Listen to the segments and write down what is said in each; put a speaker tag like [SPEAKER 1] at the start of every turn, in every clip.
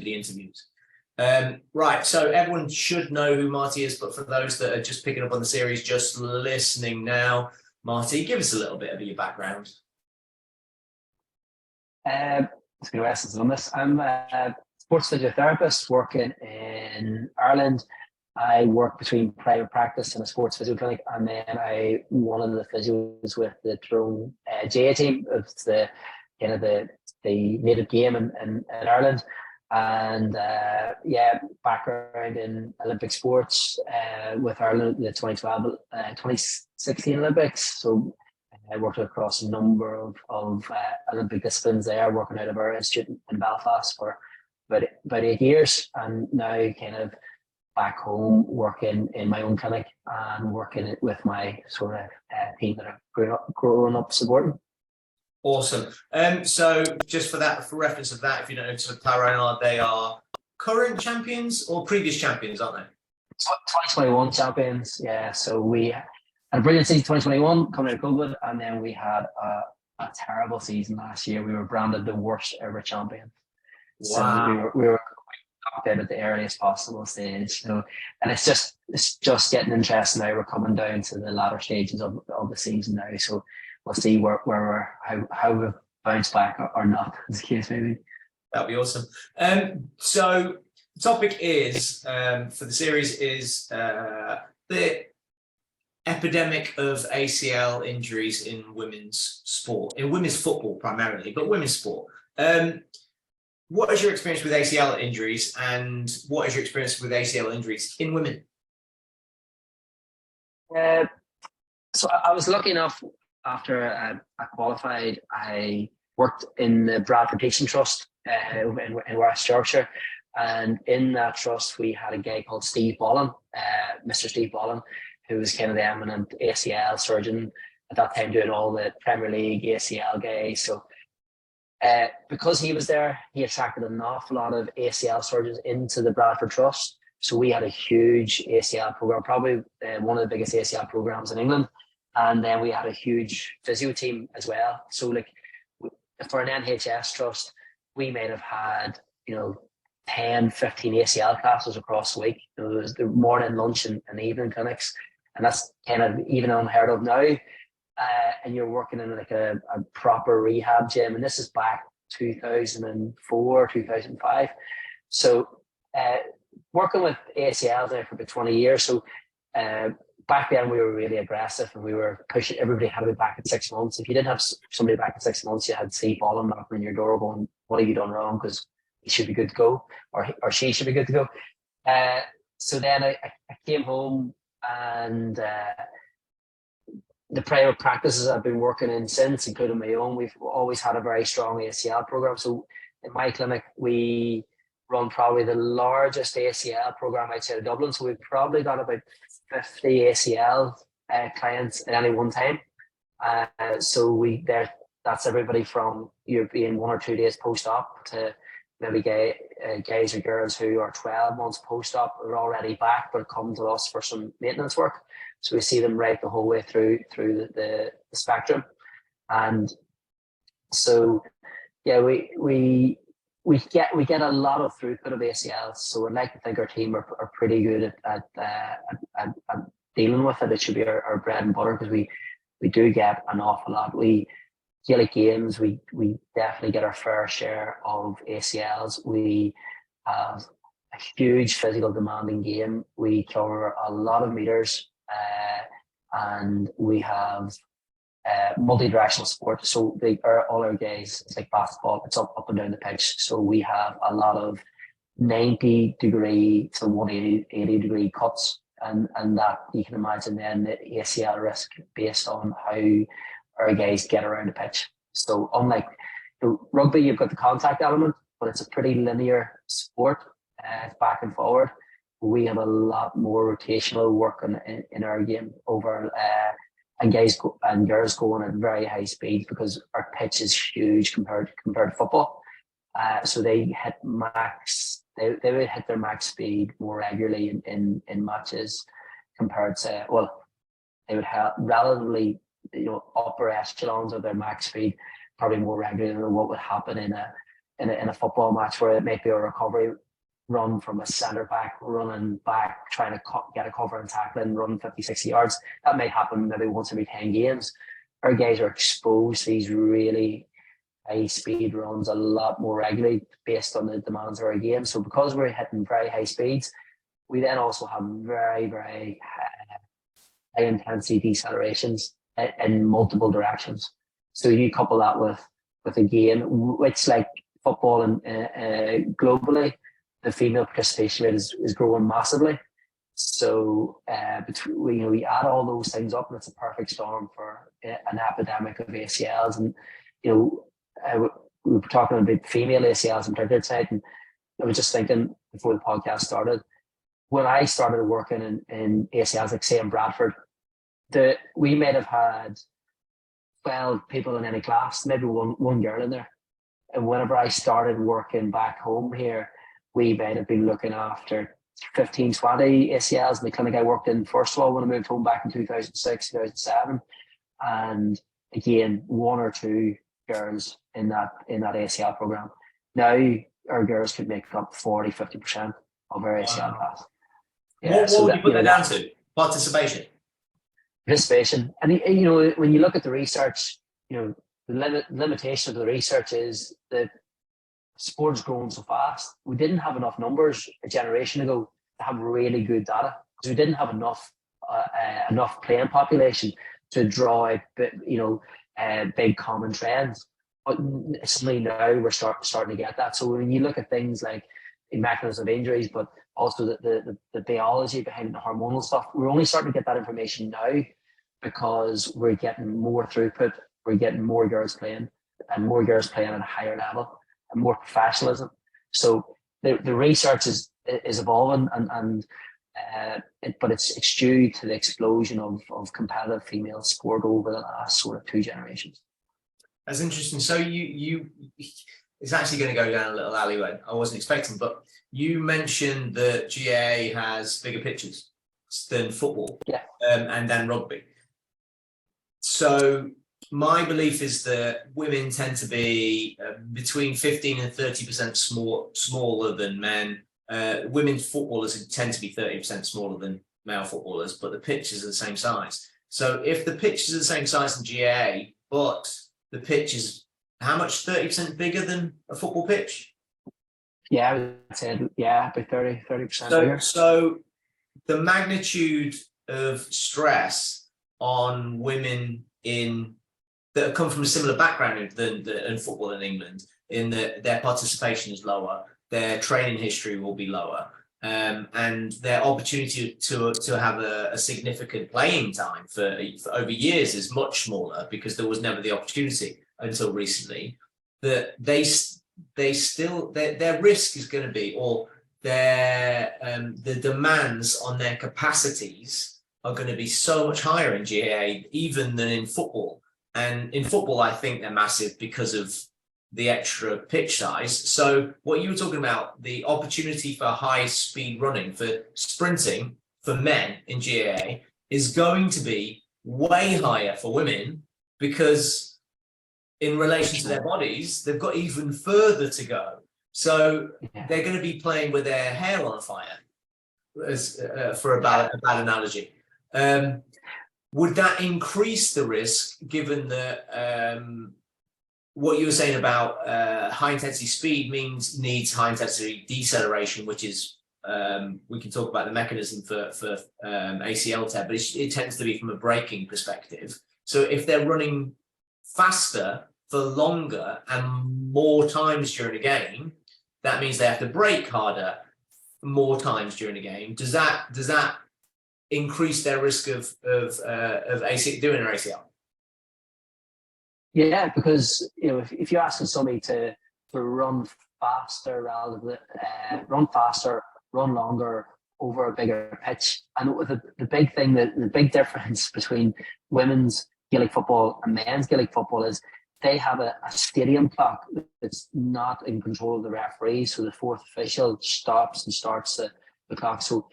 [SPEAKER 1] the interviews. Right, so everyone should know who Marty is, but for those that are just picking up on the series, just listening now, Marty, give us a little bit of your background.
[SPEAKER 2] It's been a while since I've done this. I'm a sports physiotherapist working in Ireland. I work between private practice and a sports physio clinic, and then I one of the physios with the Tyrone GA team. It's the native game in Ireland, and background in Olympic sports with Ireland, the 2016 Olympics. So I worked across a number of Olympic disciplines there, working out of our institute in Belfast for about 8 years, and now kind of back home working in my own clinic and working with my sort of team that I've grown up supporting.
[SPEAKER 1] Awesome. So just for reference of that, if you don't know who Tyrone are, they are current champions or previous champions, aren't they?
[SPEAKER 2] 2021 champions, yeah. So we had a brilliant season 2021 coming out of COVID, and then we had a terrible season last year. We were branded the worst ever champion.
[SPEAKER 1] Wow.
[SPEAKER 2] So we were knocked out at the earliest possible stage. So, and it's just getting interesting now. We're coming down to the latter stages of the season now. So we'll see how we've bounced back or not, as the case may be.
[SPEAKER 1] That'd be awesome. So the topic is for the series is the epidemic of ACL injuries in women's sport, in women's football primarily, but women's sport. What is your experience with ACL injuries, and what is your experience with ACL injuries in women?
[SPEAKER 2] So I was lucky enough, after I qualified, I worked in the Bradford Teaching Trust in West Yorkshire, and in that trust we had a guy called Steve Bollan, Mr. Steve Bollan, who was kind of the eminent ACL surgeon at that time, doing all the Premier League ACL guys. So because he was there, he attracted an awful lot of ACL surgeons into the Bradford Trust. So we had a huge ACL program, probably one of the biggest ACL programs in England. And then we had a huge physio team as well. So like for an NHS trust, we might have had, 10, 15 ACL classes across the week. There was the morning, lunch and evening clinics. And that's kind of even unheard of now. And you're working in like a proper rehab gym. And this is back 2004, 2005. So working with ACL there for about 20 years. So back then we were really aggressive, and we were pushing. Everybody had to be back in 6 months. If you didn't have somebody back in 6 months, you had Steve Bollan knocking on your door going, "What have you done wrong?" Because he should be good to go, or she should be good to go. So then I came home, and the private practices I've been working in since, including my own, we've always had a very strong ACL program. So in my clinic, we run probably the largest ACL program outside of Dublin. So we've probably got about 50 ACL clients at any one time. So that's everybody from you being 1 or 2 days post-op to maybe guys or girls who are 12 months post-op, are already back but come to us for some maintenance work. So we see them right the whole way through the spectrum. And so yeah, we get a lot of throughput of ACLs. So I'd like to think our team are pretty good at dealing with it. It should be our bread and butter, because we do get an awful lot. Gaelic games, we definitely get our fair share of ACLs. We have a huge physical demanding game. We cover a lot of meters, and we have multi-directional sport. So all our guys, it's like basketball, it's up and down the pitch. So we have a lot of 90-degree to 180-degree cuts, and that you can imagine then the ACL risk based on how our guys get around the pitch. So unlike rugby, you've got the contact element, but it's a pretty linear sport, back and forward. We have a lot more rotational work in our game over and guys and girls going at very high speeds, because our pitch is huge compared to football. So they hit max. They would hit their max speed more regularly in matches compared to, well, they would have relatively upper echelons of their max speed probably more regularly than what would happen in in a football match where it might be a recovery run from a centre back running back, trying to get a cover and tackling, run 50, 60 yards. That might happen maybe once every 10 games. Our guys are exposed to these really high speed runs a lot more regularly based on the demands of our game. So because we're hitting very high speeds, we then also have very, very high intensity decelerations in multiple directions. So you couple that with a game which, like football and globally, the female participation rate is growing massively. So we add all those things up, and it's a perfect storm for an epidemic of ACLs. And we were talking about female ACLs in particular tonight, and I was just thinking before the podcast started, when I started working in ACLs, like say in Bradford, we might have had 12 people in any class, maybe one girl in there. And whenever I started working back home here, we might have been looking after 15, 20 ACLs in the clinic I worked in first of all when I moved home back in 2006, 2007. And again, one or two girls in that ACL program. Now our girls could make up 40, 50% of our ACL class.
[SPEAKER 1] Yeah, what would you put that down to? Participation.
[SPEAKER 2] And when you look at the research, the limitation of the research is that sport's growing so fast. We didn't have enough numbers a generation ago to have really good data, because we didn't have enough playing population to draw out big common trends. But suddenly now we're starting to get that. So when you look at things like the mechanism of injuries, but also the biology behind the hormonal stuff, we're only starting to get that information now because we're getting more throughput, we're getting more girls playing, and more girls playing at a higher level and more professionalism. So the research is evolving, but it's due to the explosion of competitive female sport over the last sort of 2 generations.
[SPEAKER 1] That's interesting. So it's actually going to go down a little alleyway I wasn't expecting, but you mentioned that GAA has bigger pitches than football, and then rugby. So my belief is that women tend to be between 15 and 30% smaller than men. Women's footballers tend to be 30% smaller than male footballers, but the pitches are the same size. So if the pitches are the same size in GAA, but the pitch is how much, 30% bigger than a football pitch?
[SPEAKER 2] Yeah, I would say, about 30% bigger.
[SPEAKER 1] So the magnitude of stress on women that come from a similar background than football in England, in that their participation is lower, their training history will be lower, and their opportunity to have a significant playing time for over years is much smaller, because there was never the opportunity until recently. That their risk is going to be, or the demands on their capacities are going to be so much higher in GAA even than in football. And in football, I think they're massive because of the extra pitch size. So what you were talking about, the opportunity for high speed running, for sprinting for men in GAA, is going to be way higher for women, because in relation to their bodies, they've got even further to go. So they're going to be playing with their hair on fire, for a bad analogy. Would that increase the risk, given that what you were saying about high intensity speed needs high intensity deceleration, which is we can talk about the mechanism for ACL tear, but it tends to be from a braking perspective. So if they're running faster for longer and more times during a game, that means they have to brake harder more times during a game. Does that increase their risk of ACL, doing an ACL?
[SPEAKER 2] Yeah, because if you're asking somebody to run faster run longer over a bigger pitch, and the big thing, the big difference between women's Gaelic football and men's Gaelic football is they have a stadium clock that's not in control of the referee, so the fourth official stops and starts the clock. So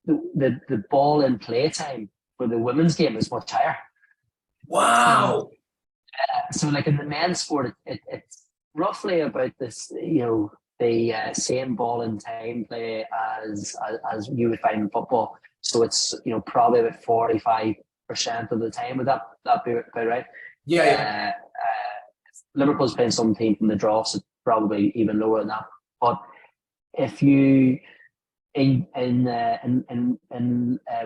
[SPEAKER 2] the ball in play time for the women's game is much higher.
[SPEAKER 1] Wow.
[SPEAKER 2] So like in the men's sport, roughly about this, the same ball in time play as you would find in football. So it's probably about 45% of the time. Would that be about right?
[SPEAKER 1] Yeah.
[SPEAKER 2] Liverpool's playing some team from the draw, so probably even lower than that. But if you in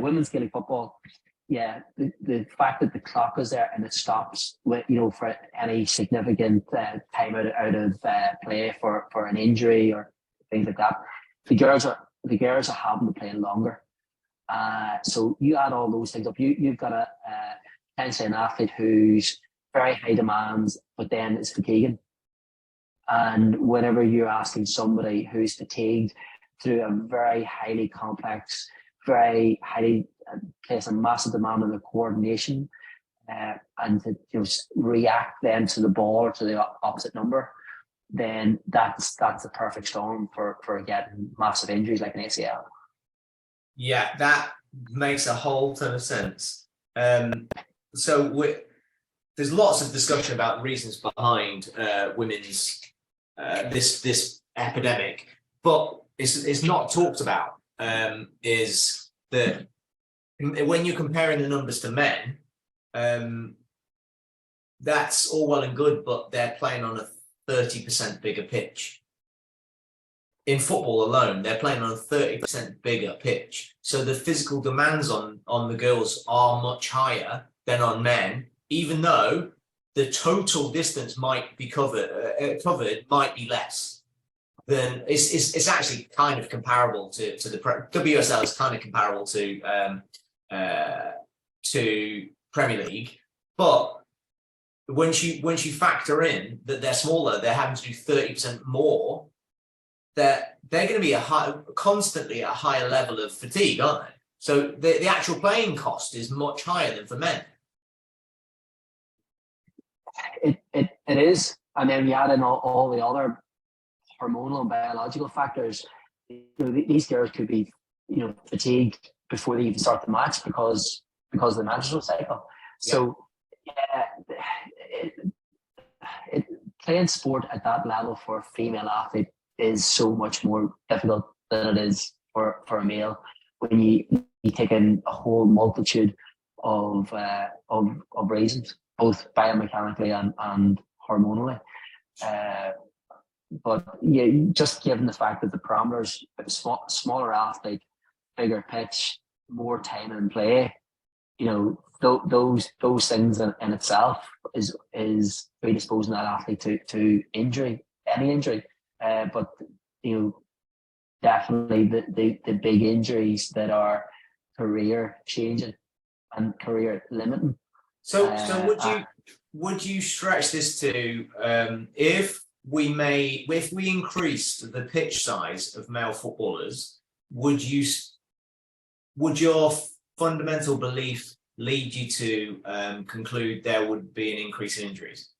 [SPEAKER 2] women's Gaelic football, yeah, the fact that the clock is there and it stops with, for any significant time out of play for an injury or things like that, the girls are having to play longer. So you add all those things up. You've got a potentially an athlete who's very high demands, but then is fatiguing. And whenever you're asking somebody who's fatigued through a very highly complex, very highly place a massive demand on the coordination, and to react then to the ball or to the opposite number, then that's the perfect storm for getting massive injuries like an ACL.
[SPEAKER 1] Yeah, that makes a whole ton of sense. So there's lots of discussion about reasons behind women's this epidemic, but it's not talked about. Is that when you're comparing the numbers to men, that's all well and good, but they're playing on a 30% bigger pitch. In football alone, they're playing on a 30% bigger pitch. So the physical demands on the girls are much higher than on men, even though the total distance might be covered might be less. Then it's actually kind of comparable to the WSL is kind of comparable to Premier League, but once you factor in that they're smaller, they're having to do 30% more. They're going to be constantly a higher level of fatigue, aren't they? So the actual playing cost is much higher than for men.
[SPEAKER 2] It is, and then you add in all the other hormonal and biological factors. These girls could be fatigued before they even start the match because of the menstrual cycle. So playing sport at that level for a female athlete is so much more difficult than it is for a male. When you take in a whole multitude of reasons, both biomechanically and hormonally. But yeah, just given the fact that the parameters, smaller athlete, bigger pitch, more time in play, those things in itself is predisposing that athlete to injury, any injury. But definitely the big injuries that are career changing and career limiting.
[SPEAKER 1] So would you stretch this to if we increased the pitch size of male footballers, would your fundamental belief lead you to conclude there would be an increase in injuries?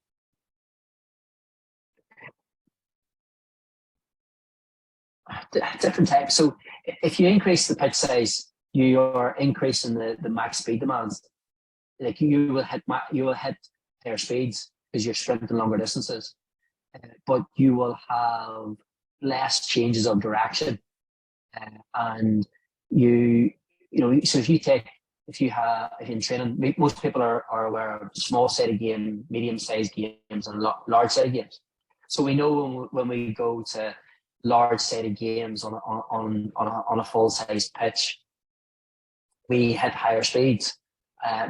[SPEAKER 2] Different types. So if you increase the pitch size, you are increasing the max speed demands. Like you will hit their speeds because you're sprinting longer distances, but you will have less changes of direction, and so if you're in training, most people are aware of small sided game, medium sized games, and large sided games. So we know when we go to large sided games on a full size pitch, we hit higher speeds.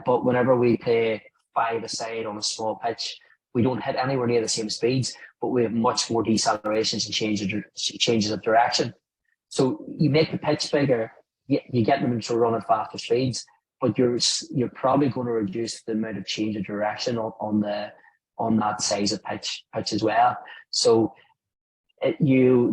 [SPEAKER 2] But whenever we play 5-a-side on a small pitch, we don't hit anywhere near the same speeds, but we have much more decelerations and changes of direction. So you make the pitch bigger, you get them to run at faster speeds, but you're probably going to reduce the amount of change of direction on that size of pitch as well. So you're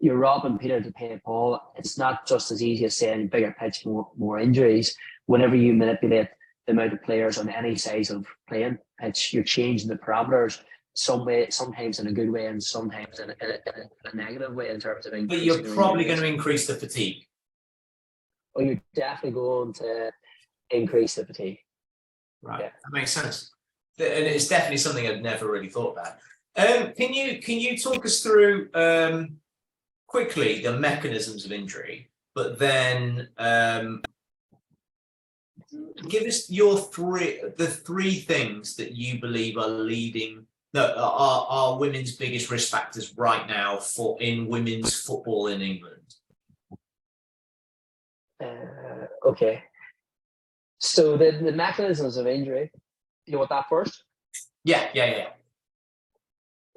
[SPEAKER 2] robbing Peter to pay Paul. It's not just as easy as saying bigger pitch, more injuries. Whenever you manipulate the amount of players on any size of playing pitch, you're changing the parameters sometimes in a good way and sometimes in a negative way in terms of increasing.
[SPEAKER 1] But you're probably going to increase the fatigue.
[SPEAKER 2] Well, you're definitely going to increase the fatigue.
[SPEAKER 1] Right, yeah. That makes sense. And it's definitely something I'd never really thought about. Can you talk us through quickly the mechanisms of injury, but then give us the three things that you believe are women's biggest risk factors right now in women's football in England.
[SPEAKER 2] Okay. So the mechanisms of injury, you want that first?
[SPEAKER 1] Yeah.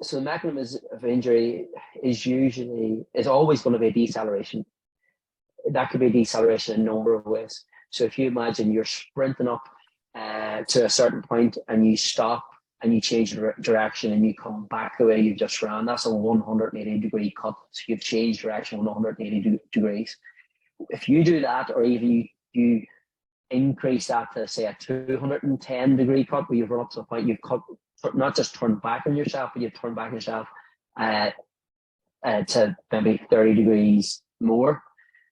[SPEAKER 2] So the mechanism of injury is always going to be a deceleration. That could be a deceleration in a number of ways. So if you imagine you're sprinting up to a certain point and you stop and you change direction and you come back the way you've just ran, that's a 180-degree cut. So you've changed direction 180 degrees. If you do that, or even you increase that to say a 210-degree cut, where you've run up to the point you've cut, not just turned back on yourself, but you've turned back on yourself to maybe 30 degrees more.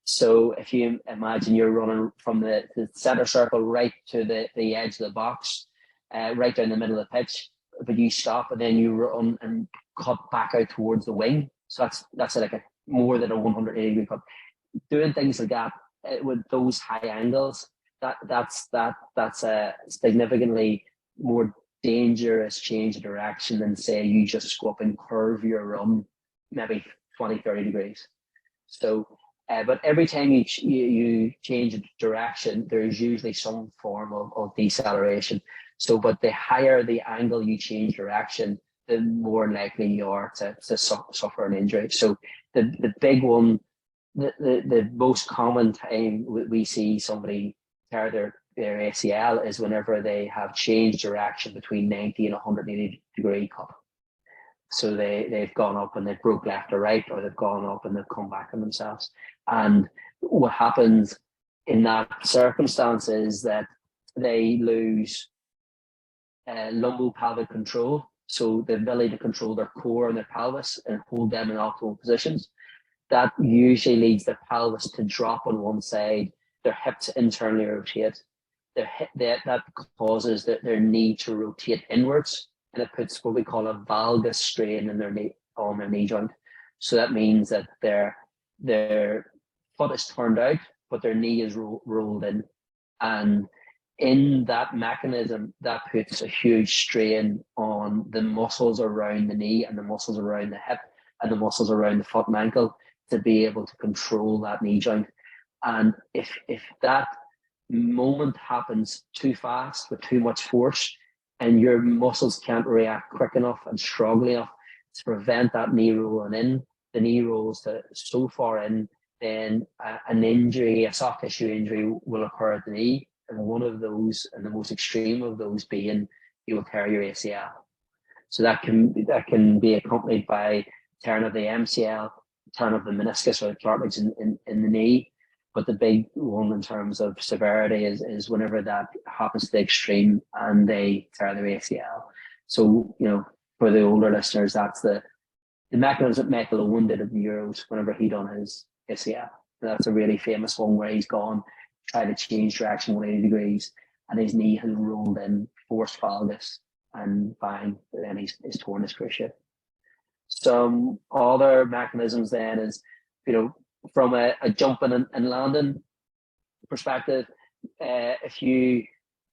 [SPEAKER 2] So if you imagine you're running from the center circle right to the edge of the box, right down the middle of the pitch, but you stop and then you run and cut back out towards the wing. So that's like a more than a 180-degree cut. Doing things like that with those high angles, that's a significantly more dangerous change of direction than say you just go up and curve your run maybe 20-30 degrees. So but every time you change a direction, there's usually some form of deceleration. So but the higher the angle you change direction, the more likely you are to suffer an injury. So the big one, the most common time we see somebody tear their ACL is whenever they have changed direction between 90 and 180-degree cut. So they've gone up and they've broke left or right, or they've gone up and they've come back on themselves. And what happens in that circumstance is that they lose lumbopelvic control, so the ability to control their core and their pelvis and hold them in optimal positions. That usually leads their pelvis to drop on one side, their hips internally rotate, that causes their knee to rotate inwards, and it puts what we call a valgus strain in their knee joint. So that means that their foot is turned out, but their knee is rolled in. And in that mechanism, that puts a huge strain on the muscles around the knee and the muscles around the hip and the muscles around the foot and ankle to be able to control that knee joint. And if that moment happens too fast with too much force, and your muscles can't react quick enough and strong enough to prevent that knee rolling in, the knee rolls so far in, then an injury, a soft tissue injury will occur at the knee. And one of those, and the most extreme of those being, you will tear your ACL. So that can be accompanied by tearing of the MCL, tearing of the meniscus or the cartilage in the knee. But the big one in terms of severity is whenever that happens to the extreme and they tear their ACL. So, for the older listeners, that's the mechanism that Michael Owen did at the Euros whenever he done his ACL. That's a really famous one where he's gone, tried to change direction 180 degrees, and his knee has rolled in, forced valgus, and bang, then he's torn his cruciate. Some other mechanisms then is, from a jumping and landing perspective, if you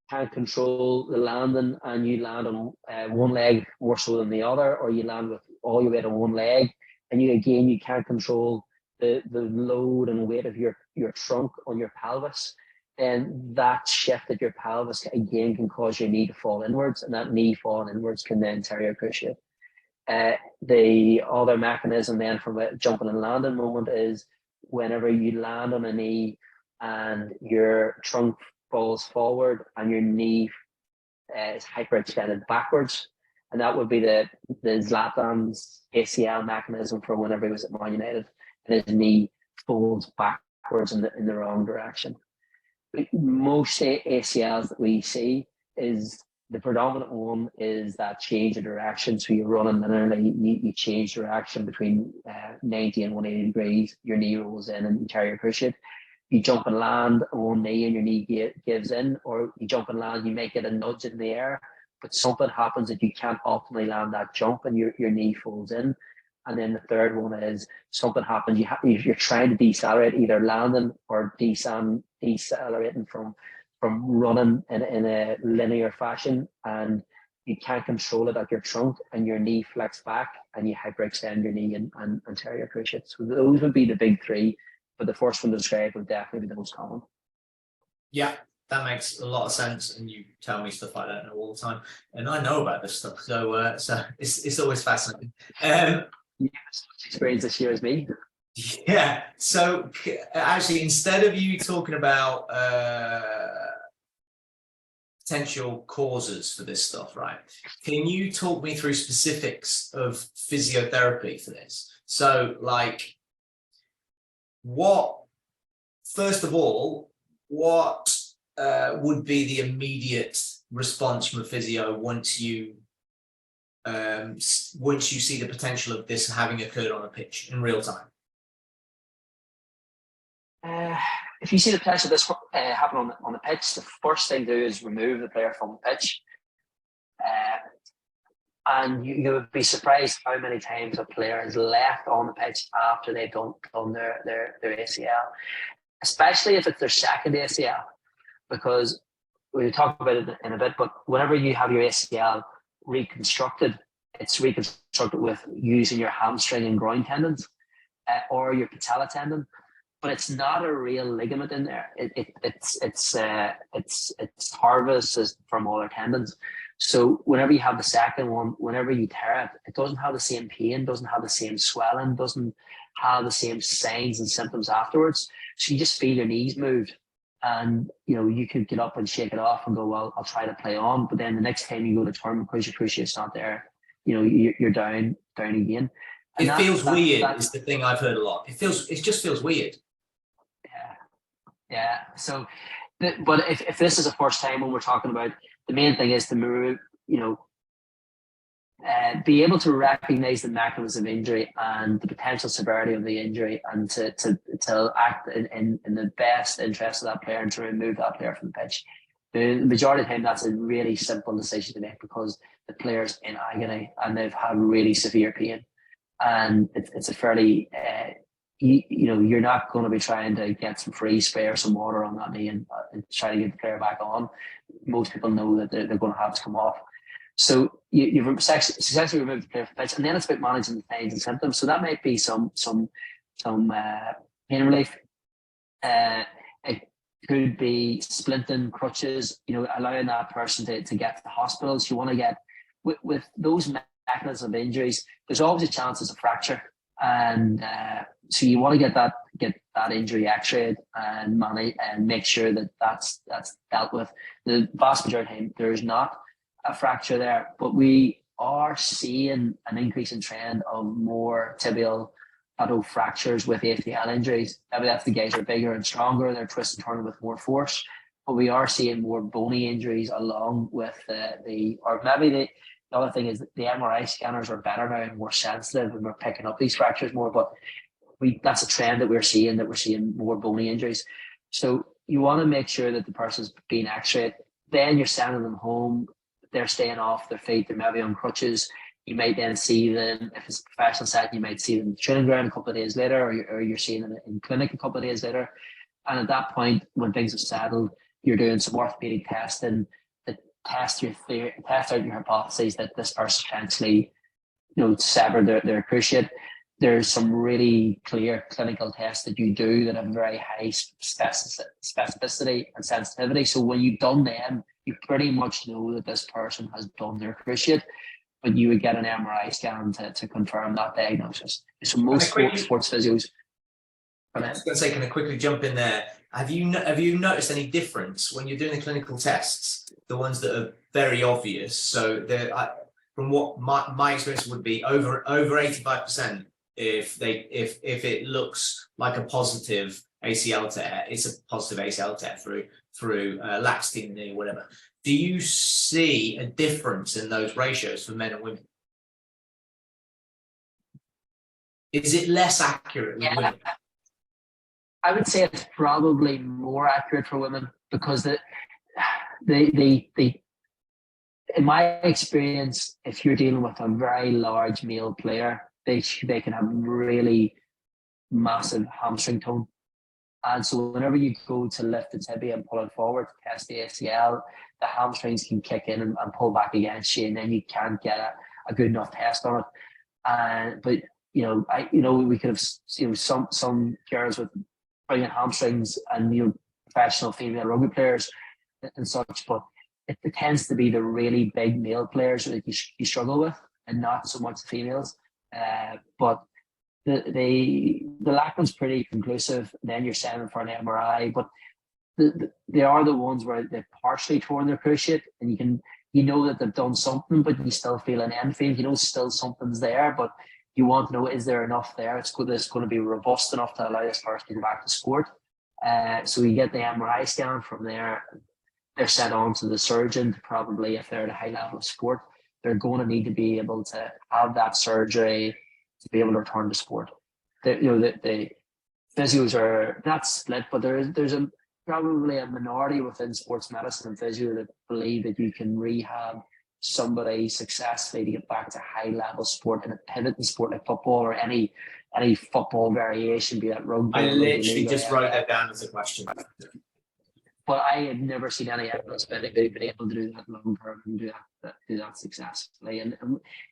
[SPEAKER 2] can't control the landing and you land on one leg more so than the other, or you land with all your weight on one leg, and you can't control the load and weight of your trunk on your pelvis, then that shift at your pelvis again can cause your knee to fall inwards, and that knee falling inwards can then tear your cruciate. The other mechanism then from a jumping and landing moment is whenever you land on a knee and your trunk falls forward and your knee is hyperextended backwards, and that would be the Zlatan's ACL mechanism for whenever he was at Man United, and his knee folds backwards in the wrong direction. Most ACLs that we see is the predominant one is that change of direction. So you're running linearly, you change direction between 90 and 180 degrees, your knee rolls in and you tear your cruciate. You jump and land on one knee and your knee gives in, or you jump and land, you might get a nudge in the air, but something happens that you can't optimally land that jump and your knee folds in. And then the third one is something happens, you're trying to decelerate, either landing or decelerating from running in a linear fashion, and you can't control it at your trunk, and your knee flex back and you hyperextend your knee and tear your cruciate. So those would be the big three, but the first one to describe would definitely be the most common.
[SPEAKER 1] Yeah, that makes a lot of sense, and you tell me stuff I don't know all the time, and I know about this stuff, so it's always fascinating.
[SPEAKER 2] You have as much experience this year as me.
[SPEAKER 1] Yeah. So actually, instead of you talking about potential causes for this stuff, right? Can you talk me through specifics of physiotherapy for this? So, like, first of all, what would be the immediate response from a physio once you see the potential of this having occurred on a pitch in real time?
[SPEAKER 2] If you see the potential of this happen on the pitch, the first thing to do is remove the player from the pitch. And you would be surprised how many times a player is left on the pitch after they've done their ACL, especially if it's their second ACL, because we'll talk about it in a bit, but whenever you have your ACL reconstructed, it's reconstructed with using your hamstring and groin tendons or your patella tendon. But it's not a real ligament in there. It's harvested from other tendons. So whenever you have the second one, whenever you tear it, it doesn't have the same pain, doesn't have the same swelling, doesn't have the same signs and symptoms afterwards. So you just feel your knees moved, and you could get up and shake it off and go, well, I'll try to play on. But then the next time you go to turn because your cruciate's not there, you're down again. And
[SPEAKER 1] it feels weird. Is the thing I've heard a lot. It just feels weird.
[SPEAKER 2] Yeah. So, but if this is the first time when we're talking about, the main thing is to move, be able to recognize the mechanism of injury and the potential severity of the injury, and to act in the best interest of that player and to remove that player from the pitch. The majority of the time, that's a really simple decision to make, because the player's in agony and they've had really severe pain, and it's a fairly you're not going to be trying to get some free spray or some water on that knee and try to get the player back on. Most people know that they're going to have to come off. So you've successfully removed the player from the pitch, and then it's about managing the signs and symptoms. So that might be some pain relief. It could be splinting, crutches. Allowing that person to get to the hospitals. You want to get with those mechanisms of injuries. There's always a chance of a fracture, and so you want to get that injury x-rayed and make sure that that's dealt with. The vast majority of the time, there's not a fracture there, but we are seeing an increase in trend of more tibial plateau fractures with ACL injuries. Maybe that's the guys are bigger and stronger, they're twisting and turning with more force, but we are seeing more bony injuries along with the other thing is that the MRI scanners are better now and more sensitive, and we're picking up these fractures more, but that's a trend that we're seeing more bony injuries. So you want to make sure that the person's being x-rayed. Then you're sending them home. They're staying off their feet. They're maybe on crutches. You might then see them, if it's a professional setting, you might see them in the training ground a couple of days later, or you're seeing them in clinic a couple of days later. And at that point, when things have settled, you're doing some orthopedic testing that test out your hypotheses that this person potentially severed their cruciate. There's some really clear clinical tests that you do that have very high specificity and sensitivity. So when you've done them, you pretty much know that this person has done their cruciate, but you would get an MRI scan to confirm that diagnosis. So most sports physios.
[SPEAKER 1] I was going to say, can I quickly jump in there? Have you noticed any difference when you're doing the clinical tests, the ones that are very obvious? So from what my experience would be, over 85%. If it looks like a positive ACL tear, it's a positive ACL tear through laxity in the knee, whatever. Do you see a difference in those ratios for men and women? Is it less accurate with women?
[SPEAKER 2] I would say it's probably more accurate for women, because the in my experience, if you're dealing with a very large male player, they can have really massive hamstring tone. And so whenever you go to lift the tibia and pull it forward to test the ACL, the hamstrings can kick in and pull back against you, and then you can't get a good enough test on it. But we could have some girls with brilliant hamstrings and professional female rugby players and such, but it tends to be the really big male players that you struggle with, and not so much the females. But the Lachlan's pretty conclusive. Then you're sending for an MRI, but they are the ones where they've partially torn their cruciate, and you know that they've done something, but you still feel an Enfield. Still something's there, but you want to know, is there enough there? It's going to be robust enough to allow this person to go back to sport. So you get the MRI scan from there. They're sent on to the surgeon to probably, if they're at a high level of sport, they're going to need to be able to have that surgery to be able to return to sport. The physios are not split, but there's probably a minority within sports medicine and physio that believe that you can rehab somebody successfully to get back to high level sport in a pivoting sport like football or any football variation, be that rugby.
[SPEAKER 1] I literally just wrote that down as a question.
[SPEAKER 2] But I had never seen any evidence of anybody being able to do that long term and do that successfully. And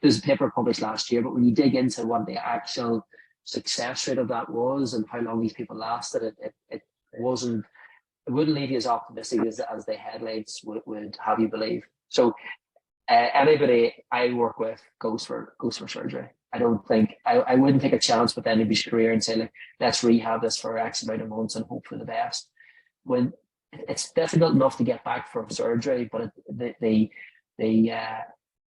[SPEAKER 2] there's a paper published last year, but when you dig into what the actual success rate of that was and how long these people lasted, it wouldn't leave you as optimistic as the headlines would have you believe. So anybody I work with goes for surgery. I wouldn't take a chance with anybody's career and say, like, let's rehab this for X amount of months and hope for the best. When it's difficult enough to get back from surgery, but the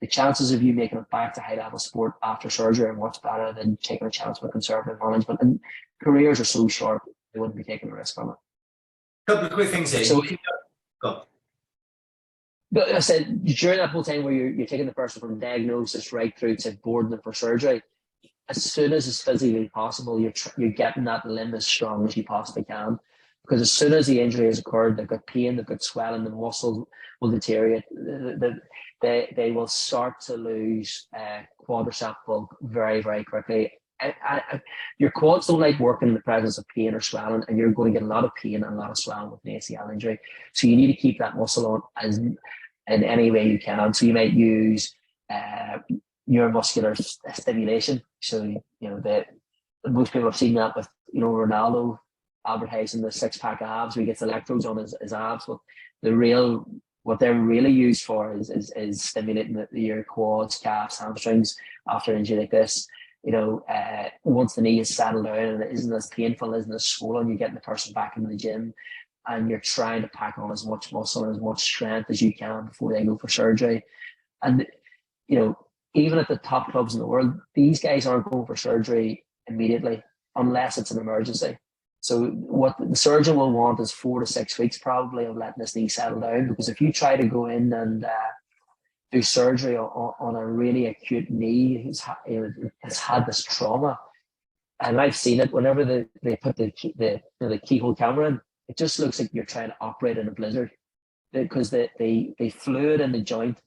[SPEAKER 2] chances of you making it back to high level sport after surgery are much better than taking a chance with conservative management. And careers are so short, they wouldn't be taking a risk on it.
[SPEAKER 1] Couple of quick things here.
[SPEAKER 2] So,
[SPEAKER 1] go on.
[SPEAKER 2] But I said, during that whole time where you're taking the person from diagnosis right through to boarding them for surgery, as soon as it's physically possible, you're getting that limb as strong as you possibly can. Because as soon as the injury has occurred, they've got pain, they've got swelling, the muscle will deteriorate. They will start to lose quadricep bulk very, very quickly. Your quads don't like working in the presence of pain or swelling, and you're going to get a lot of pain and a lot of swelling with an ACL injury. So you need to keep that muscle on in any way you can. So you might use neuromuscular stimulation. So most people have seen that with Ronaldo advertising the 6-pack abs where he gets electrodes on his abs. But what they're really used for is stimulating your quads, calves, hamstrings after injury like this. Once the knee is settled down and it isn't as painful, isn't as swollen, you're getting the person back into the gym and you're trying to pack on as much muscle and as much strength as you can before they go for surgery. And even at the top clubs in the world, these guys aren't going for surgery immediately unless it's an emergency. So what the surgeon will want is 4 to 6 weeks probably of letting this knee settle down, because if you try to go in and do surgery on a really acute knee who's had this trauma, and I've seen it whenever they put the keyhole camera in, it just looks like you're trying to operate in a blizzard, because the fluid in the joint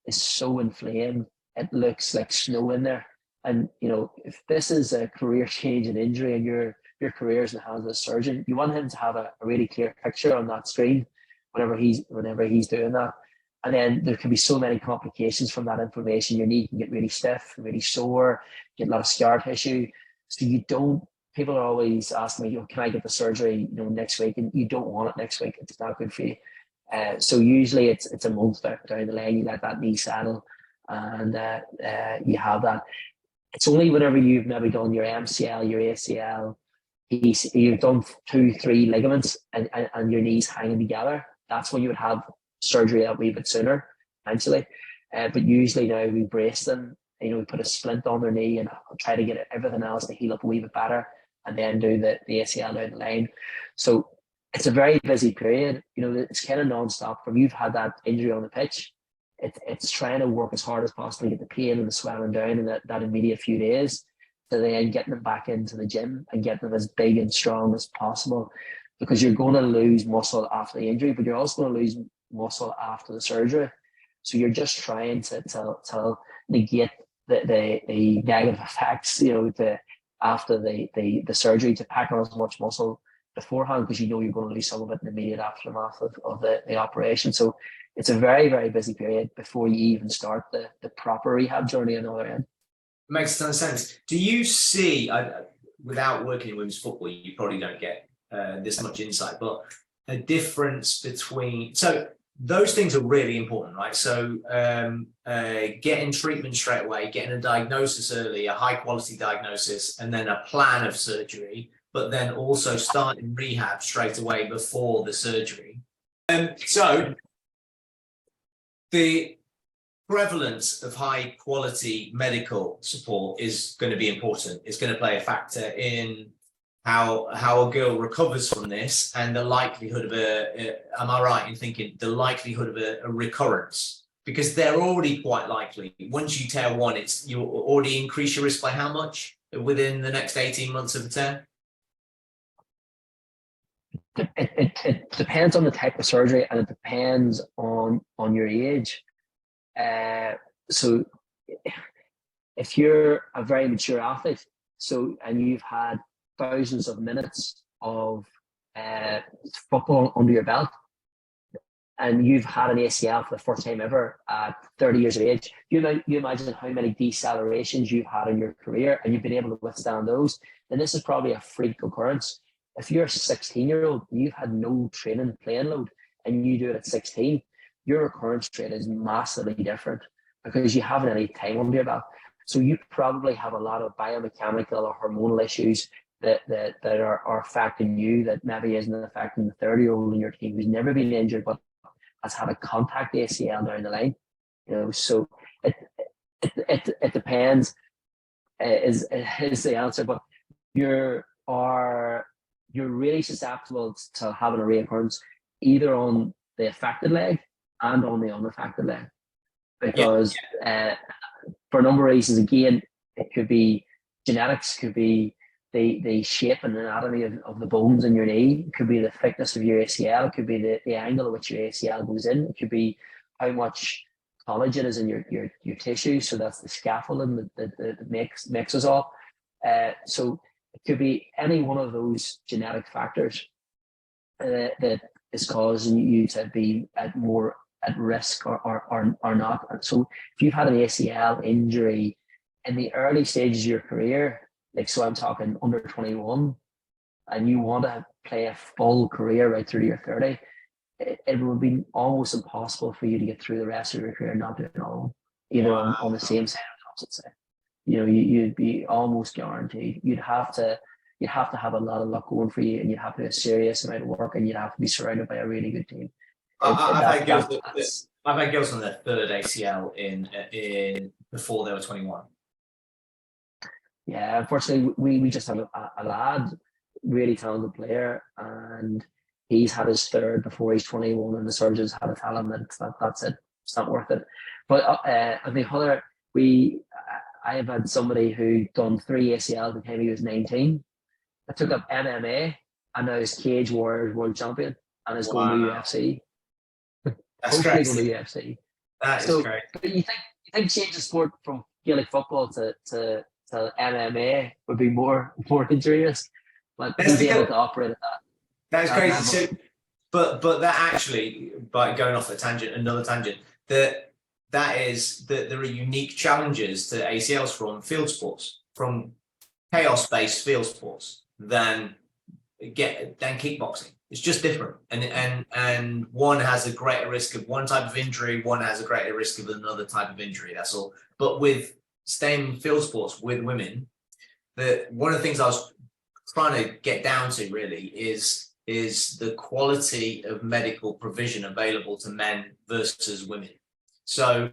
[SPEAKER 2] is so inflamed, it looks like snow in there. And if this is a career-changing injury and your career is in the hands of the surgeon, you want him to have a really clear picture on that screen whenever he's doing that. And then there can be so many complications from that information. Your knee can get really stiff, really sore, get a lot of scar tissue. So people are always asking me, can I get the surgery, next week? And you don't want it next week. It's not good for you. So usually it's a month down the line, you let that knee settle and you have that. It's only whenever you've maybe done your MCL, your ACL, you've done 2-3 ligaments and your knees hanging together, that's when you would have surgery a wee bit sooner, potentially. But usually now we brace them, we put a splint on their knee and try to get everything else to heal up a wee bit better and then do the ACL down the line. So it's a very busy period. It's kind of non-stop. From you've had that injury on the pitch, it's trying to work as hard as possible to get the pain and the swelling down in that immediate few days, to then getting them back into the gym and getting them as big and strong as possible, because you're going to lose muscle after the injury, but you're also going to lose muscle after the surgery. So you're just trying to negate the negative effects, after the surgery, to pack on as much muscle beforehand, because you're going to lose some of it in the immediate aftermath of the operation. So it's a very, very busy period before you even start the proper rehab journey on the other end.
[SPEAKER 1] Makes a ton of sense. Do you see, without working in women's football, you probably don't get this much insight, but a difference between, so those things are really important, right? So getting treatment straight away, getting a diagnosis early, a high quality diagnosis, and then a plan of surgery, but then also starting rehab straight away before the surgery. So the prevalence of high quality medical support is going to be important. It's going to play a factor in how a girl recovers from this, and the likelihood of am I right in thinking the likelihood of a recurrence? Because they're already quite likely. Once you tear one, you already increase your risk by how much within the next 18 months of a tear?
[SPEAKER 2] It depends on the type of surgery, and it depends on your age. So if you're a very mature athlete, and you've had thousands of minutes of football under your belt, and you've had an ACL for the first time ever at 30 years of age, you imagine how many decelerations you've had in your career, and you've been able to withstand those, then this is probably a freak occurrence. If you're a 16-year-old, you've had no training playing load, and you do it at 16, your recurrence rate is massively different because you haven't any time under your belt. So you probably have a lot of biomechanical or hormonal issues that are affecting you that maybe isn't affecting the 30-year-old in your team who's never been injured but has had a contact ACL down the line. So it depends is the answer, but you're really susceptible to having a reoccurrence either on the affected leg and on the unaffected leg, because for a number of reasons. Again, it could be genetics, could be the shape and anatomy of the bones in your knee, it could be the thickness of your ACL, it could be the angle at which your ACL goes in, it could be how much collagen is in your tissue, so that's the scaffolding that makes us all. So it could be any one of those genetic factors that is causing you to be more at risk or not. So if you've had an ACL injury in the early stages of your career, so I'm talking under 21, and you want to play a full career right through to your 30, it would be almost impossible for you to get through the rest of your career not doing all, on the same side of the opposite side. You'd be almost guaranteed. You'd have to have a lot of luck going for you, and you'd have to do a serious amount of work, and you'd have to be surrounded by a really good team.
[SPEAKER 1] I've had girls on their third ACL in before they were 21.
[SPEAKER 2] Yeah, unfortunately, we just have a lad, really talented player, and he's had his third before he's 21, and the surgeons had to tell him that that's it, it's not worth it. But I think I have had somebody who done 3 ACLs by the time he was 19. I took up MMA, and now he's Cage Warriors world champion, and is going to UFC.
[SPEAKER 1] That's great.
[SPEAKER 2] Going to UFC.
[SPEAKER 1] That is great.
[SPEAKER 2] But you think change of sport from Gaelic football to MMA would be more injurious, but he's able to operate at that.
[SPEAKER 1] That is crazy. So, but that actually, by going off another tangent, that is that there are unique challenges to ACLs from field sports, from chaos-based field sports than kickboxing. It's just different, and one has a greater risk of one type of injury, one has a greater risk of another type of injury. That's all. But with staying in field sports with women, one of the things I was trying to get down to really is the quality of medical provision available to men versus women. So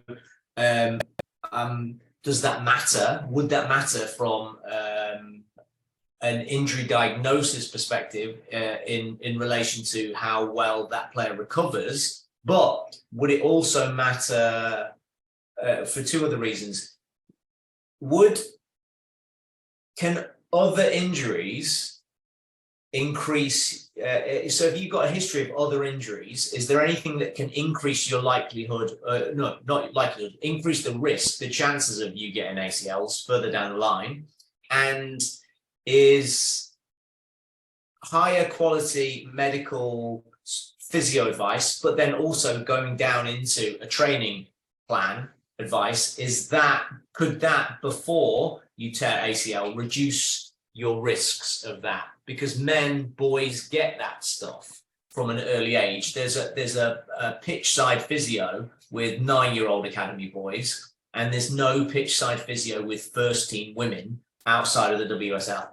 [SPEAKER 1] does that matter? Would that matter from an injury diagnosis perspective in relation to how well that player recovers? But would it also matter for 2 other reasons? Can other injuries increase? So if you've got a history of other injuries, is there anything that can increase your likelihood? No, not likelihood. Increase the risk, the chances of you getting ACLs further down the line, and is higher quality medical physio advice, but then also going down into a training plan advice, could that before you tear ACL reduce your risks of that? Because boys get that stuff from an early age. There's a pitch side physio with 9-year-old academy boys, and there's no pitch side physio with first team women outside of the WSL.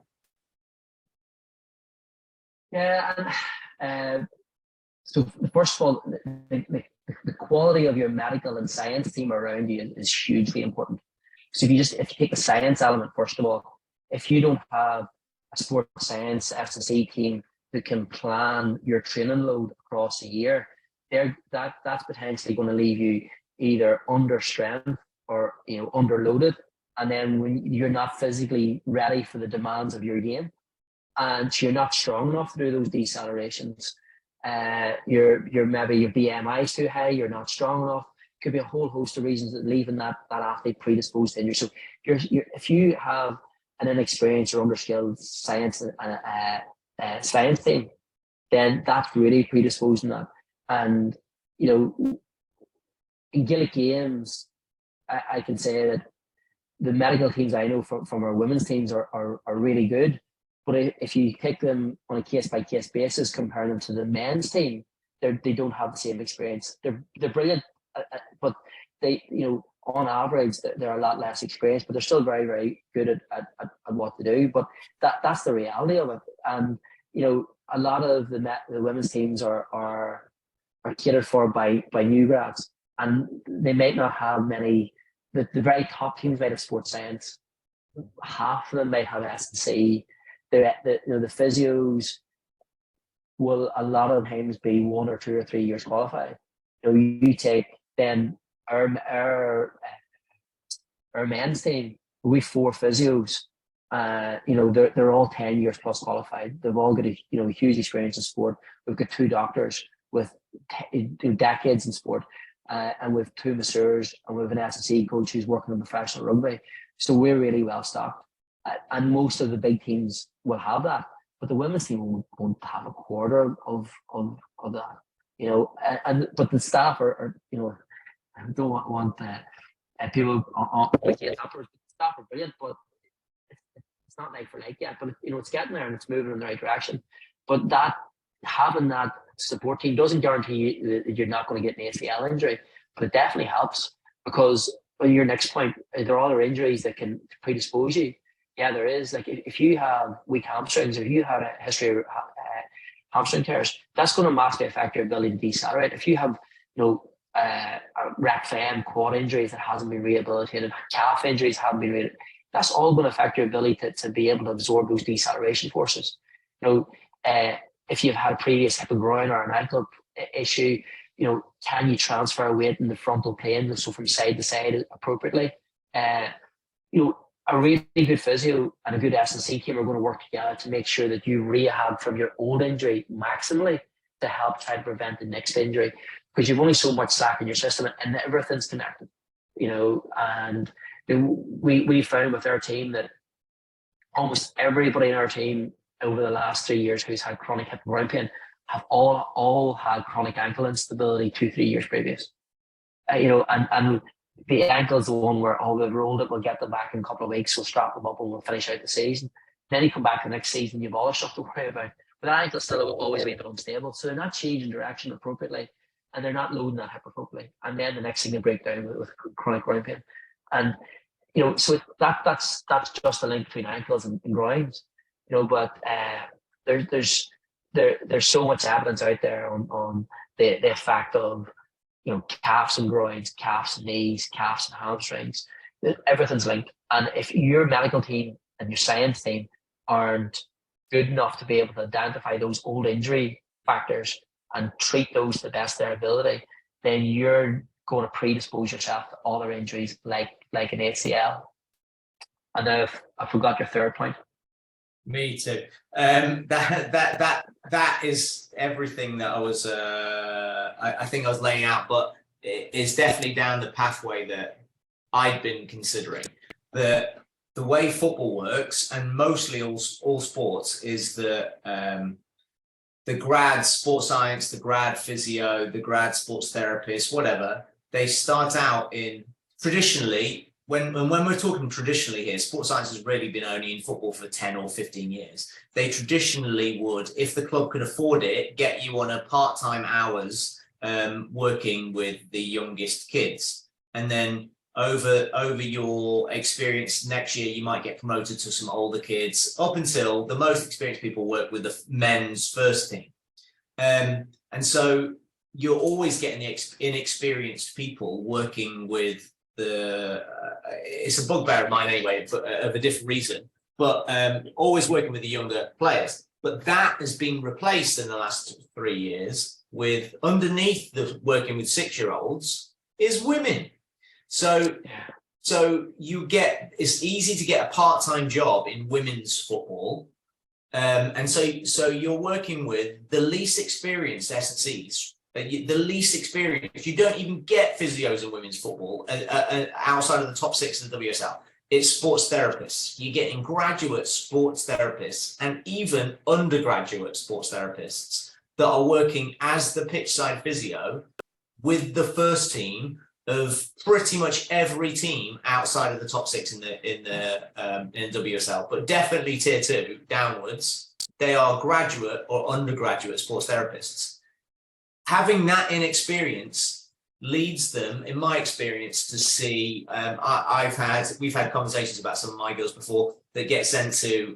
[SPEAKER 2] Yeah, and so first of all, the quality of your medical and science team around you is hugely important. So if you take the science element, first of all, if you don't have a sports science S&C team who can plan your training load across a year, that's potentially going to leave you either under strength or underloaded, and then when you're not physically ready for the demands of your game, and so you're not strong enough to do those decelerations. Maybe your BMI is too high, you're not strong enough. Could be a whole host of reasons that leaving that athlete predisposed to injury. So if you have an inexperienced or underskilled science team, then that's really predisposing that. And in Gaelic games, I can say that the medical teams I know from our women's teams are really good. But if you take them on a case-by-case basis, compare them to the men's team, they don't have the same experience. They're brilliant, but they, on average, they're a lot less experienced, but they're still very, very good at what to do. But that's the reality of it. And a lot of the women's teams are catered for by new grads, and they might not have many. The very top teams might have sports science. Half of them might have S&C. The physios will a lot of times be 1 or 2 or 3 years qualified. You take then our men's team, we 4 physios. They're all 10 years plus qualified. They've all got a huge experience in sport. We've got 2 doctors with decades in sport, and with 2 masseurs, and we have an S&C coach who's working on professional rugby. So we're really well stocked. And most of the big teams will have that, but the women's team won't have a quarter of that, but the staff are I don't want people on the staff are brilliant, but it's not like for like yet, but it's getting there and it's moving in the right direction. But that having that support team doesn't guarantee you that you're not going to get an ACL injury, but it definitely helps, because on your next point, there are other injuries that can predispose you. Yeah, there is. Like if you have weak hamstrings, if you have a history of hamstring tears, that's going to massively affect your ability to decelerate. If you have, rec fem, quad injuries that hasn't been rehabilitated, calf injuries haven't been rehabilitated, that's all going to affect your ability to be able to absorb those deceleration forces. If you've had a previous hip and groin or an ankle issue, can you transfer weight in the frontal plane, so from side to side appropriately? A really good physio and a good S&C team are going to work together to make sure that you rehab from your old injury maximally to help try to prevent the next injury, because you've only so much slack in your system and everything's connected, and we found with our team that almost everybody in our team over the last 3 years who's had chronic hip and groin pain have all had chronic ankle instability 2-3 years previous. And the ankle is the one where, we've rolled it, we'll get them back in a couple of weeks, we'll strap them up and we'll finish out the season. Then you come back the next season, you've all stuff to worry about. But that ankle's still always a bit unstable, so they're not changing direction appropriately, and they're not loading that hip appropriately. And then the next thing they break down with chronic groin pain. And so that's just the link between ankles and groins. But there's so much evidence out there on the effect of calves and groins, calves and knees, calves and hamstrings. Everything's linked. And if your medical team and your science team aren't good enough to be able to identify those old injury factors and treat those to the best of their ability, then you're going to predispose yourself to other injuries like an ACL. And now I forgot your third point.
[SPEAKER 1] Me too. That is everything that I was. I think I was laying out, but it's definitely down the pathway that I'd been considering. The way football works, and mostly all sports, is that the grad sports science, the grad physio, the grad sports therapist, whatever, they start out in traditionally. When we're talking traditionally here, sports science has really been only in football for 10 or 15 years. They traditionally would, if the club could afford it, get you on a part-time hours working with the youngest kids. And then over your experience next year, you might get promoted to some older kids, up until the most experienced people work with the men's first team. And so you're always getting the inexperienced people working with it's a bugbear of mine anyway, but of a different reason, but always working with the younger players. But that has been replaced in the last 3 years with, underneath the working with 6-year-olds is women. So it's easy to get a part-time job in women's football. And so you're working with the least experienced S&Cs, the least experienced. You don't even get physios in women's football outside of the top 6 of the WSL. It's sports therapists. You're getting graduate sports therapists and even undergraduate sports therapists that are working as the pitch side physio with the first team of pretty much every team outside of the top 6 in WSL, but definitely tier 2 downwards. They are graduate or undergraduate sports therapists. Having that inexperience leads them, in my experience, to see. We've had conversations about some of my girls before that get sent to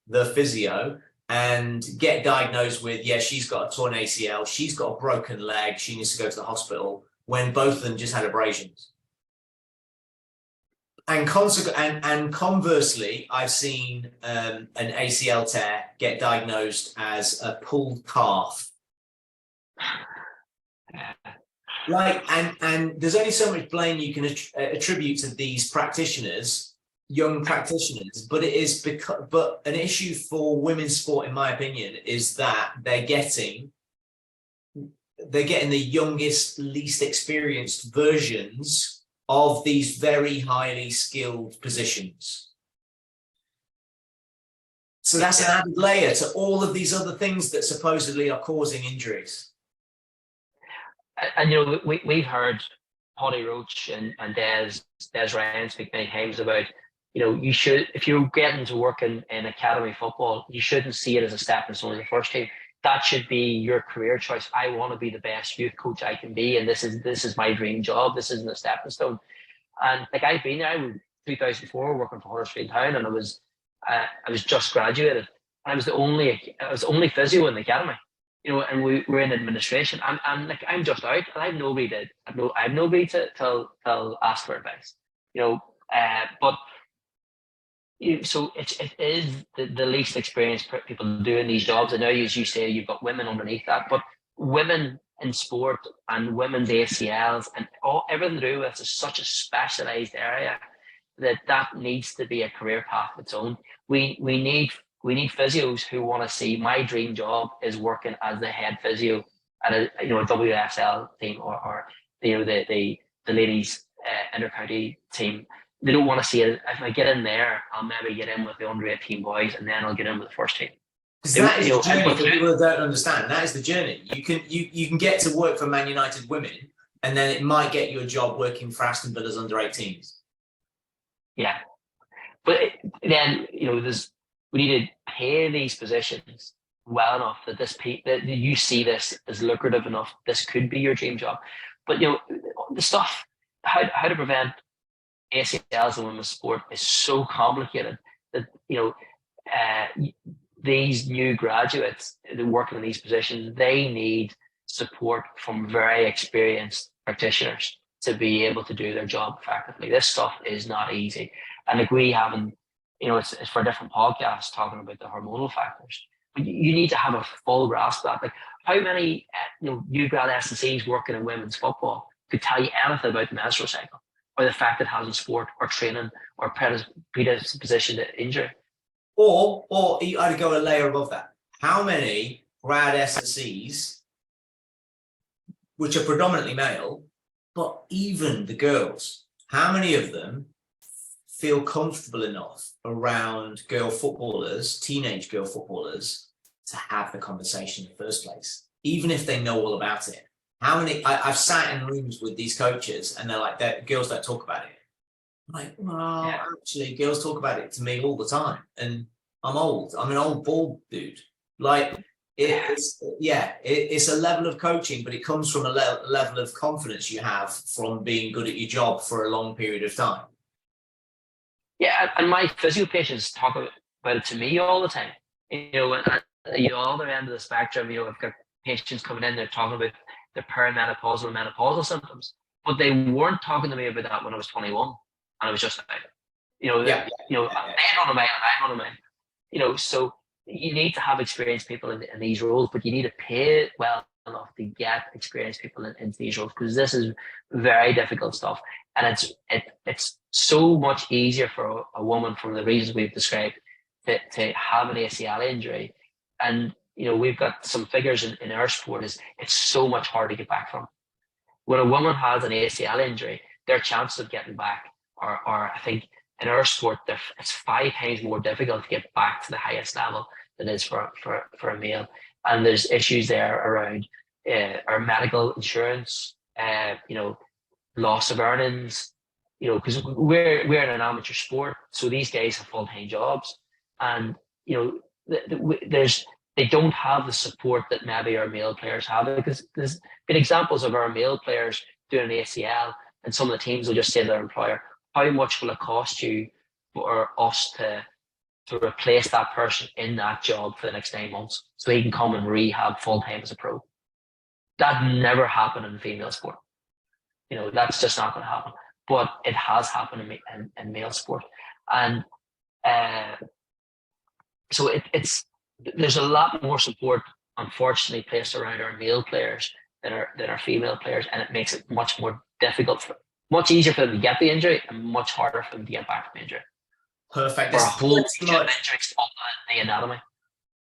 [SPEAKER 1] the physio and get diagnosed with, she's got a torn ACL, she's got a broken leg, she needs to go to the hospital, when both of them just had abrasions. And conversely, I've seen an ACL tear get diagnosed as a pulled calf. And there's only so much blame you can attribute to these practitioners, young practitioners, but an issue for women's sport, in my opinion, is that they're getting the youngest, least experienced versions of these very highly skilled positions. So that's an added layer to all of these other things that supposedly are causing injuries.
[SPEAKER 2] And we've heard Paddy Roach and Des Ryan speak many times about, you should, if you're getting to work in academy football, you shouldn't see it as a stepping stone to the first team. That should be your career choice. I want to be the best youth coach I can be, and this is my dream job. This isn't a stepping stone. And I've been there. I was 2004 working for Huddersfield Town, and I was just graduated, and I was the only physio in the academy. And we were in administration. I'm just out, and I have nobody to tell ask for advice. But so it is the least experienced people doing these jobs. I know, as you say, you've got women underneath that, but women in sport and women's ACLs and everything to do with is such a specialised area that needs to be a career path of its own. We need physios who want to see, my dream job is working as the head physio at a WSL team or the ladies inter-county team. They don't want to see it. If I get in there, I'll maybe get in with the under 18 boys, and then I'll get in with the first team.
[SPEAKER 1] That is the journey for people that don't understand. That is the journey. You can get to work for Man United women, and then it might get you a job working for Aston Villa's under 18s.
[SPEAKER 2] Yeah, but then we need to pay these positions well enough that that you see this as lucrative enough. This could be your dream job. But the stuff, how to prevent ACLs in women's sport is so complicated that these new graduates working in these positions, they need support from very experienced practitioners to be able to do their job effectively. This stuff is not easy, and we haven't. It's for a different podcast talking about the hormonal factors. But you need to have a full grasp of that. How many new grad S&Cs working in women's football could tell you anything about the menstrual cycle, or the fact it has in sport or training or predisposition to injury?
[SPEAKER 1] Or I'd go a layer above that. How many grad SSEs, which are predominantly male, but even the girls, how many of them feel comfortable enough around girl footballers, teenage girl footballers, to have the conversation in the first place, even if they know all about it? How many? I've sat in rooms with these coaches, and they're like, girls don't talk about it. I'm like, well, actually, girls talk about it to me all the time, and I'm old. I'm an old bald dude. Like, it's a level of coaching, but it comes from a level of confidence you have from being good at your job for a long period of time.
[SPEAKER 2] Yeah, and my physio patients talk about it to me all the time. You know, other end of the spectrum, I've got patients coming in, they're talking about their perimenopausal and menopausal symptoms, but they weren't talking to me about that when I was 21, and I was just like, they had on a mind, so you need to have experienced people in these roles, but you need to pay well enough to get experienced people into these roles, because this is very difficult stuff, and it's so much easier for a woman, for the reasons we've described, to have an ACL injury. And we've got some figures in our sport, it's so much harder to get back from. When a woman has an ACL injury, their chances of getting back are I think in our sport, it's 5 times more difficult to get back to the highest level than it is for a male. And there's issues there around our medical insurance, loss of earnings, because we're in an amateur sport, so these guys have full-time jobs, and they don't have the support that maybe our male players have, because there's been examples of our male players doing an ACL, and some of the teams will just say to their employer, how much will it cost you for us to replace that person in that job for the next 9 months so he can come and rehab full-time as a pro? That never happened in female sport. That's just not going to happen. But it has happened in male sport. And so there's a lot more support, unfortunately, placed around our male players than our female players, and it makes it much more difficult, much easier for them to get the injury and much harder for them to get back from injury.
[SPEAKER 1] Perfect.
[SPEAKER 2] For a whole injury the anatomy.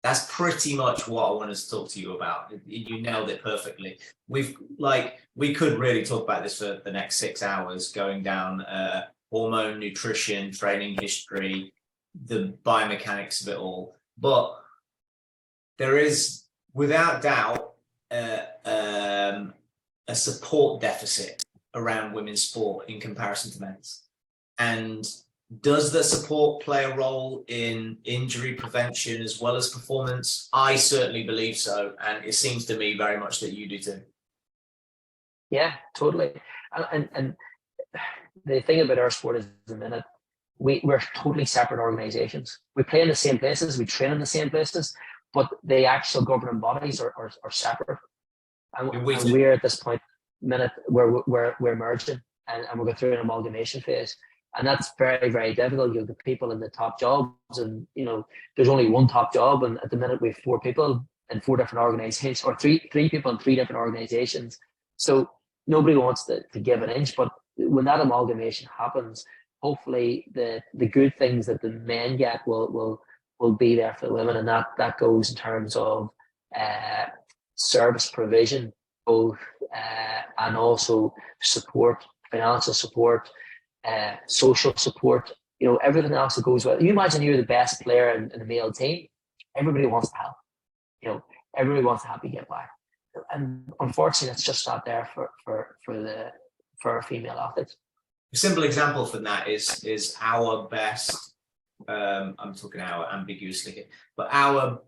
[SPEAKER 1] That's pretty much what I wanted to talk to you about. You nailed it perfectly. We could really talk about this for the next 6 hours, going down hormone, nutrition, training history, the biomechanics of it all. But there is, without doubt, a support deficit around women's sport in comparison to men's. And does the support play a role in injury prevention as well as performance? I certainly believe so, and it seems to me very much that you do too.
[SPEAKER 2] Yeah, totally. And the thing about our sport is, at the minute, we're totally separate organizations. We play in the same places, we train in the same places, but the actual governing bodies are separate. And we're at this point minute where we're merging, and we're going through an amalgamation phase. And that's very, very difficult. You have the people in the top jobs, and there's only one top job, and at the minute we have 4 people in 4 different organizations, or three people in 3 different organizations. So nobody wants to give an inch, but when that amalgamation happens, hopefully the good things that the men get will be there for the women, and that goes in terms of service provision, both and also support, financial support, social support, everything else that goes with it. You imagine you're the best player in the male team, everybody wants to help. Everybody wants to help you get back, and unfortunately, it's just not there for female athletes.
[SPEAKER 1] A simple example for that is our best. I'm talking our ambiguously here, but our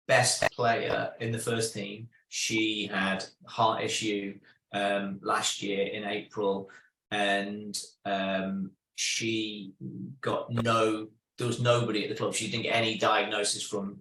[SPEAKER 1] best player in the first team, she had heart issue last year in April, and she got there was nobody at the club. She didn't get any diagnosis from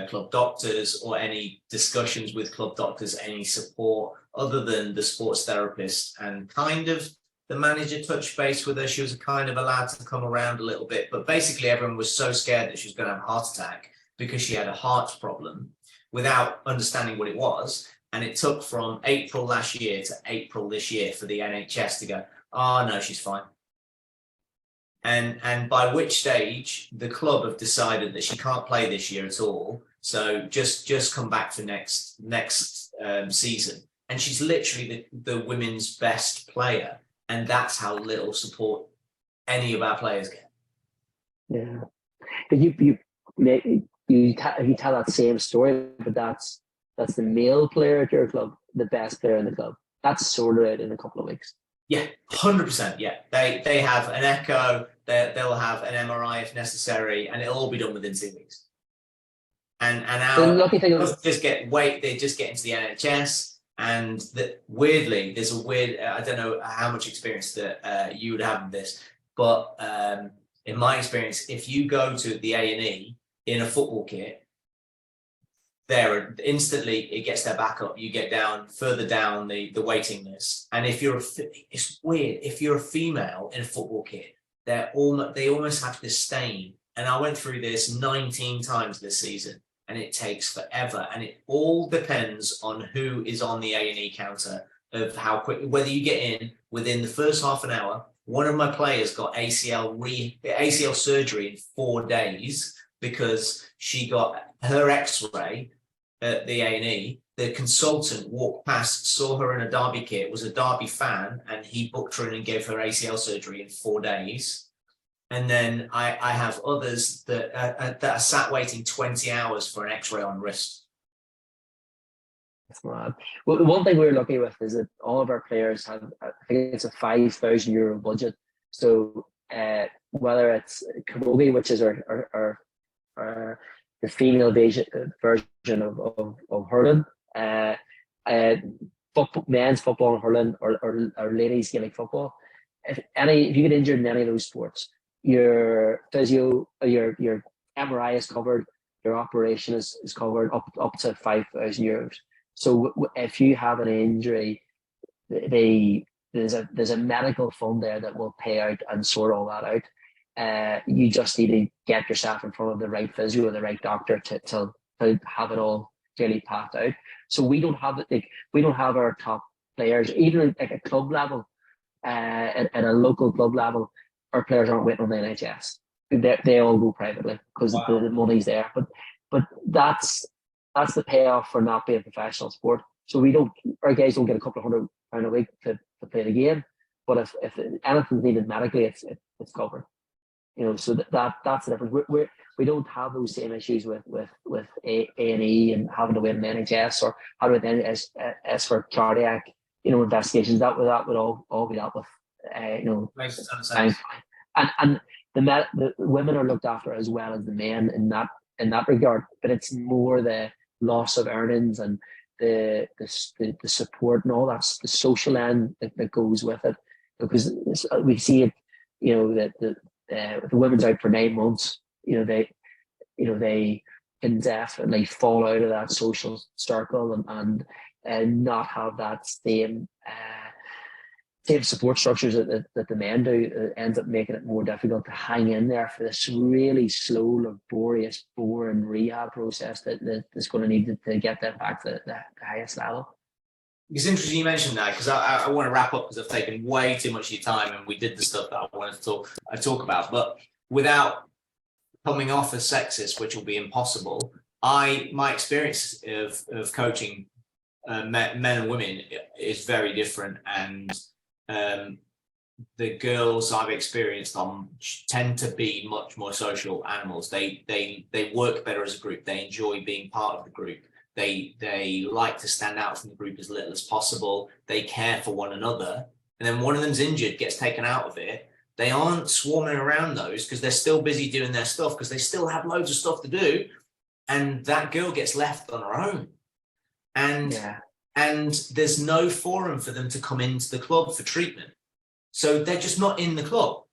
[SPEAKER 1] club doctors or any discussions with club doctors, any support other than the sports therapist, and kind of the manager touched base with her. She was kind of allowed to come around a little bit, but basically everyone was so scared that she was going to have a heart attack because she had a heart problem without understanding what it was. And it took from April last year to April this year for the NHS to go, oh no, she's fine. and by which stage the club have decided that she can't play this year at all. So just come back for next season. And she's literally the women's best player, and that's how little support any of our players get.
[SPEAKER 2] Yeah, but you tell that same story, but that's the male player at your club, the best player in the club. That's sorted out in a couple of weeks.
[SPEAKER 1] Yeah, 100%. Yeah, they have an echo. They'll have an MRI if necessary, and it'll all be done within 2 weeks. And
[SPEAKER 2] The lucky thing
[SPEAKER 1] they just get into the NHS, and weirdly, there's a weird. I don't know how much experience that you would have in this, but in my experience, if you go to the A&E in a football kit, there instantly it gets their back up. You get further down the waiting list, and if it's weird. If you're a female in a football kit, they almost have this stain. And I went through this 19 times this season, and it takes forever. And it all depends on who is on the A&E counter of how quick, whether you get in within the first half an hour. One of my players got ACL surgery in 4 days because she got her X-ray at the A&E. The consultant walked past, saw her in a Derby kit, was a Derby fan, and he booked her in and gave her ACL surgery in 4 days. And then I have others that are sat waiting 20 hours for an X-ray on wrist.
[SPEAKER 2] That's mad. Well, the one thing we're lucky with is that all of our players have, I think it's a €5,000 budget. So whether it's Camogie, which is our the female version of hurling, men's football and hurling, or ladies Gaelic football. If you get injured in any of those sports, your physio, your MRI is covered, your operation is covered up to €5,000. So if you have an injury, there's a medical fund there that will pay out and sort all that out. You just need to get yourself in front of the right physio or the right doctor to have it all clearly packed out. So we don't have our top players, even at a club level, at a local club level. Our players aren't waiting on the NHS. They all go privately because the money's there. But that's the payoff for not being a professional sport. So our guys don't get a couple of £100 a week to play the game. But if anything's needed medically, it's covered. So that's the difference. We don't have those same issues with A&E and having to wait on the NHS or having to wait on NHS for cardiac investigations. That would all be dealt with.
[SPEAKER 1] Makes a ton of sense.
[SPEAKER 2] And the women are looked after as well as the men in that regard. But it's more the loss of earnings and the support and all that, the social end that goes with it, because we see it. That the women's out for 9 months. They can definitely fall out of that social circle and not have that same support structures that the men do. It ends up making it more difficult to hang in there for this really slow, laborious, boring rehab process that's going to need to get them back to the highest level.
[SPEAKER 1] It's interesting you mentioned that, because I want to wrap up because I've taken way too much of your time and we did the stuff that I wanted to talk about. But without coming off as sexist, which will be impossible, my experience of coaching men and women is very different, and the girls I've experienced tend to be much more social animals. They work better as a group. They enjoy being part of the group. They like to stand out from the group as little as possible. They care for one another. And then one of them's injured, gets taken out of it. They aren't swarming around those because they're still busy doing their stuff, because they still have loads of stuff to do. And that girl gets left on her own. And there's no forum for them to come into the club for treatment. So they're just not in the club.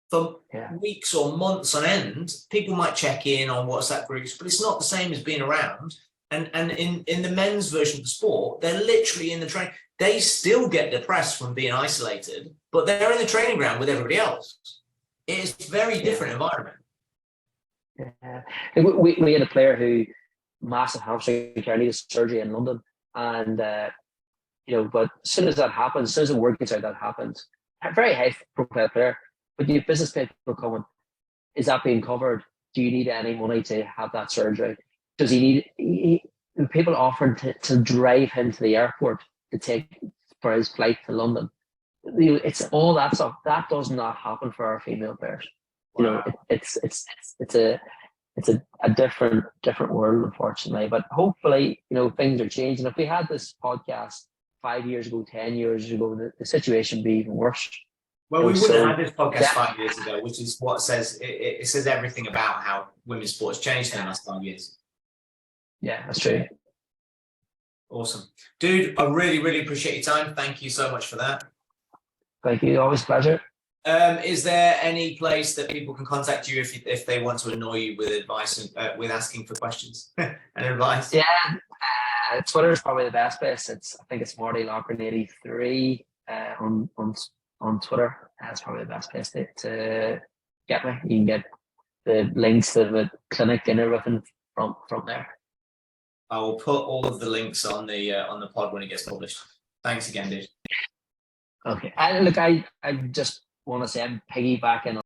[SPEAKER 1] For weeks or months on end, people might check in on WhatsApp groups, but it's not the same as being around. And in the men's version of the sport, they're literally in the train. They still get depressed from being isolated, but they're in the training ground with everybody else. It's a very different environment.
[SPEAKER 2] Yeah. We had a player who massive hamstring tear, needed surgery in London, and but as soon as that happens, as soon as the word gets out, that happens. A very high profile player, but you have business people coming. Is that being covered? Do you need any money to have that surgery? Does he need people offering to drive him to the airport to take for his flight to London? It's all that stuff that does not happen for our female players.
[SPEAKER 1] Wow.
[SPEAKER 2] It's a different world, unfortunately. But hopefully, things are changing. If we had this podcast 5 years ago, 10 years ago, the situation would be even worse.
[SPEAKER 1] Well, we wouldn't have had this podcast 5 years ago, which is what says it says everything about how women's sports changed in the last 5 years.
[SPEAKER 2] Yeah, that's true.
[SPEAKER 1] Awesome. Dude, I really, really appreciate your time. Thank you so much for that.
[SPEAKER 2] Thank you. Always a pleasure.
[SPEAKER 1] Is there any place that people can contact you if they want to annoy you with advice and with asking for questions and advice?
[SPEAKER 2] Yeah, Twitter is probably the best place. I think it's Marty Loughran 83 on Twitter. That's probably the best place to get me. You can get the links to the clinic and everything from there.
[SPEAKER 1] I will put all of the links on the pod when it gets published. Thanks again, dude.
[SPEAKER 2] Okay. And look, I just want to say I'm piggybacking